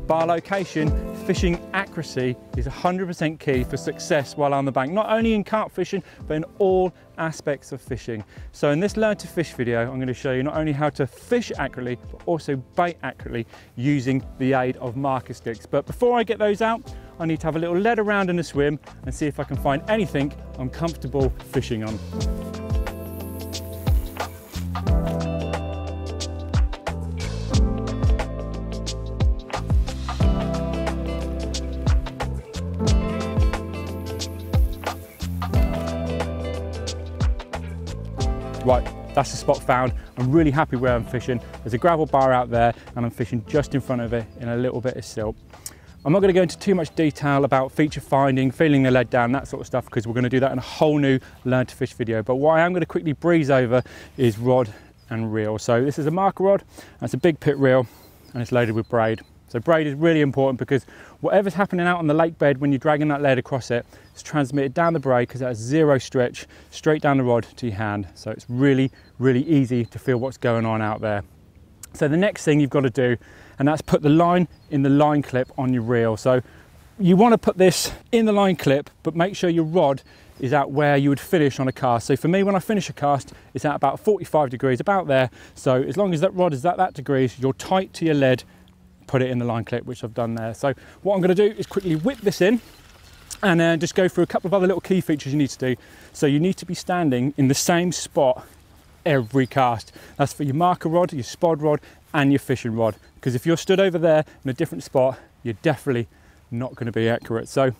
bar location, fishing accuracy is 100% key for success while on the bank, not only in carp fishing, but in all aspects of fishing. So in this Learn to Fish video, I'm going to show you not only how to fish accurately, but also bait accurately using the aid of marker sticks. But before I get those out, I need to have a little lead around in the swim and see if I can find anything I'm comfortable fishing on. Right, that's the spot found. I'm really happy where I'm fishing. There's a gravel bar out there and I'm fishing just in front of it in a little bit of silt. I'm not going to go into too much detail about feature finding, feeling the lead down, that sort of stuff, because we're going to do that in a whole new Learn to Fish video. But what I am going to quickly breeze over is rod and reel. So this is a marker rod, that's a big pit reel, and it's loaded with braid. So braid is really important because whatever's happening out on the lake bed when you're dragging that lead across it, it's transmitted down the braid because it has zero stretch, straight down the rod to your hand. So it's really, really easy to feel what's going on out there. So the next thing you've got to do, and that's put the line in the line clip on your reel. So you want to put this in the line clip, but make sure your rod is out where you would finish on a cast. So for me, when I finish a cast, it's at about 45 degrees, about there. So as long as that rod is at that degrees, you're tight to your lead, put it in the line clip, which I've done there. So what I'm going to do is quickly whip this in and then just go through a couple of other little key features you need to do. So you need to be standing in the same spot every cast. That's for your marker rod, your spod rod, and your fishing rod. Because if you're stood over there in a different spot, you're definitely not going to be accurate. So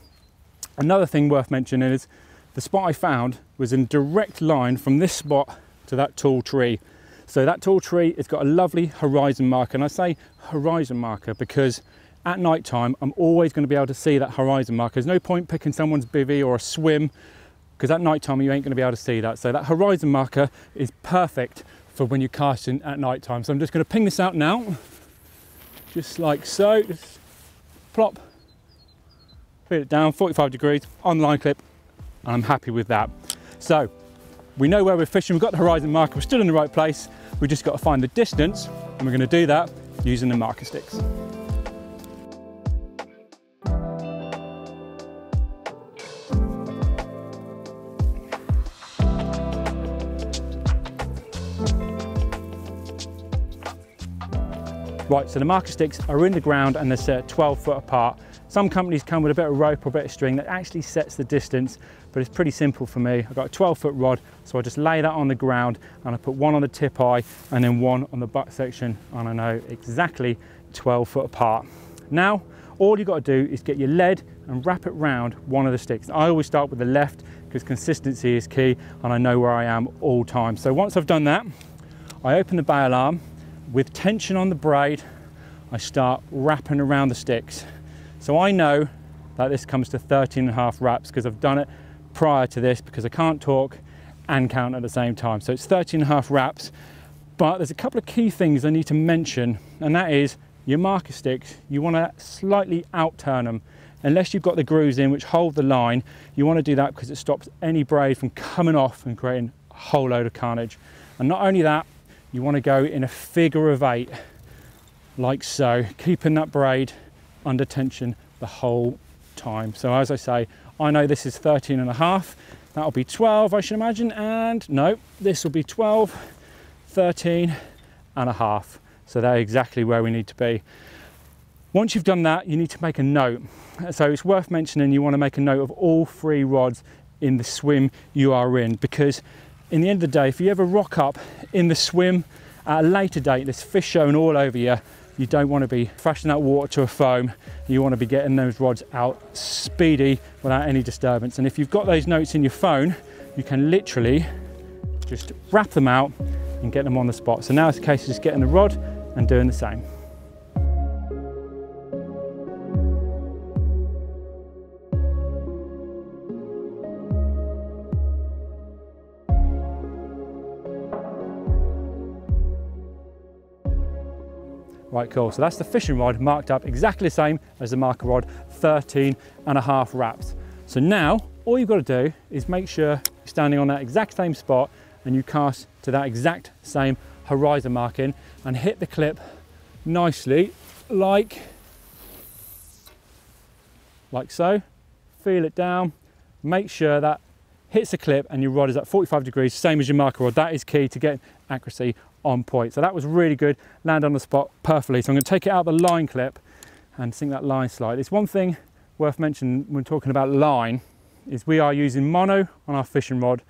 another thing worth mentioning is the spot I found was in direct line from this spot to that tall tree. So that tall tree has got a lovely horizon marker, and I say horizon marker because at night time I'm always going to be able to see that horizon marker. There's no point picking someone's bivvy or a swim because at night time you ain't going to be able to see that. So that horizon marker is perfect for when you're casting at night time. So I'm just going to ping this out now, just like so. Just plop, put it down 45 degrees on the line clip, and I'm happy with that. So we know where we're fishing, we've got the horizon marker, we're still in the right place. We've just got to find the distance, and we're going to do that using the marker sticks. Right, so the marker sticks are in the ground and they're set 12 foot apart. Some companies come with a bit of rope or a bit of string that actually sets the distance, but it's pretty simple for me. I've got a 12-foot rod, so I just lay that on the ground and I put one on the tip eye and then one on the butt section, and I know exactly 12 foot apart. Now, all you've got to do is get your lead and wrap it round one of the sticks. I always start with the left because consistency is key and I know where I am all time. So once I've done that, I open the bail arm. With tension on the braid, I start wrapping around the sticks. So I know that this comes to 13.5 wraps because I've done it prior to this because I can't talk and count at the same time. So it's 13.5 wraps, but there's a couple of key things I need to mention, and that is your marker sticks, you want to slightly out-turn them. Unless you've got the grooves in which hold the line, you want to do that because it stops any braid from coming off and creating a whole load of carnage. And not only that, you want to go in a figure of 8, like so, keeping that braid under tension the whole time. So as I say, I know this is 13.5, that'll be 12 I should imagine, and no, this will be 12, 13.5. So they're exactly where we need to be. Once you've done that, you need to make a note. So it's worth mentioning you want to make a note of all 3 rods in the swim you are in, because in the end of the day, if you ever rock up in the swim at a later date, there's fish showing all over you, you don't want to be thrashing that water to a foam. You want to be getting those rods out speedy without any disturbance. And if you've got those notes in your phone, you can literally just wrap them out and get them on the spot. So now it's a case of just getting the rod and doing the same. Right, cool, so that's the fishing rod marked up exactly the same as the marker rod, 13.5 wraps. So now, all you've got to do is make sure you're standing on that exact same spot and you cast to that exact same horizon marking and hit the clip nicely, like like so, feel it down, make sure that hits the clip and your rod is at 45 degrees, same as your marker rod. That is key to getting accuracy on point. So that was really good, land on the spot perfectly. So I'm going to take it out of the line clip and sink that line slide. It's one thing worth mentioning when talking about line is we are using mono on our fishing rod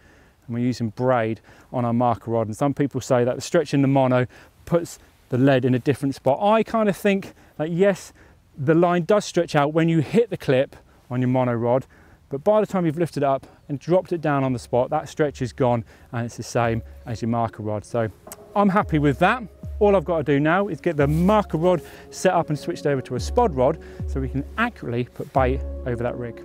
and we're using braid on our marker rod. And some people say that the stretch in the mono puts the lead in a different spot. I kind of think that yes, the line does stretch out when you hit the clip on your mono rod, but by the time you've lifted it up and dropped it down on the spot, that stretch is gone and it's the same as your marker rod. So I'm happy with that. All I've got to do now is get the marker rod set up and switched over to a spod rod so we can accurately put bait over that rig.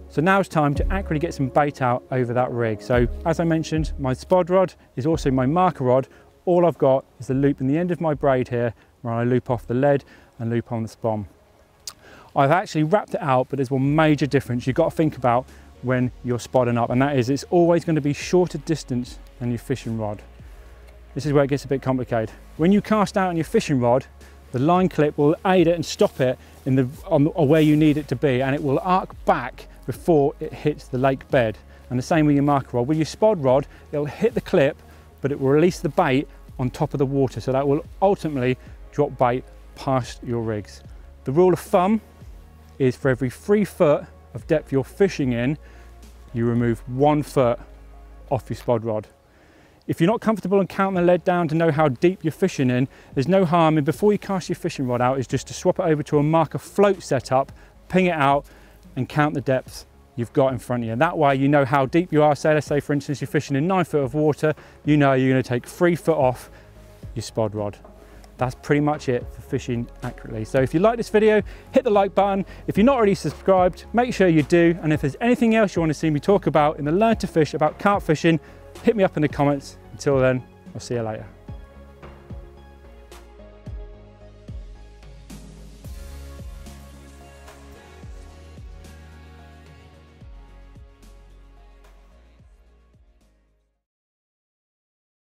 So now it's time to accurately get some bait out over that rig. So as I mentioned, my spod rod is also my marker rod. All I've got is the loop in the end of my braid here where I loop off the lead and loop on the spom. I've actually wrapped it out, but there's one major difference you've got to think about when you're spodding up, and that is it's always going to be shorter distance than your fishing rod. This is where it gets a bit complicated. When you cast out on your fishing rod, the line clip will aid it and stop it in where you need it to be, and it will arc back before it hits the lake bed. And the same with your marker rod. With your spod rod, it'll hit the clip, but it will release the bait on top of the water. So that will ultimately drop bait past your rigs. The rule of thumb is for every 3 foot of depth you're fishing in, you remove 1 foot off your spod rod. If you're not comfortable in counting the lead down to know how deep you're fishing in, there's no harm in before you cast your fishing rod out is just to swap it over to a marker float setup, ping it out, and count the depths you've got in front of you. That way you know how deep you are. Say, let's say for instance you're fishing in 9 foot of water, you know you're going to take 3 foot off your spod rod. That's pretty much it for fishing accurately. So if you like this video, hit the like button. If you're not already subscribed, make sure you do. And if there's anything else you want to see me talk about in the Learn to Fish about carp fishing, hit me up in the comments. Until then, I'll see you later.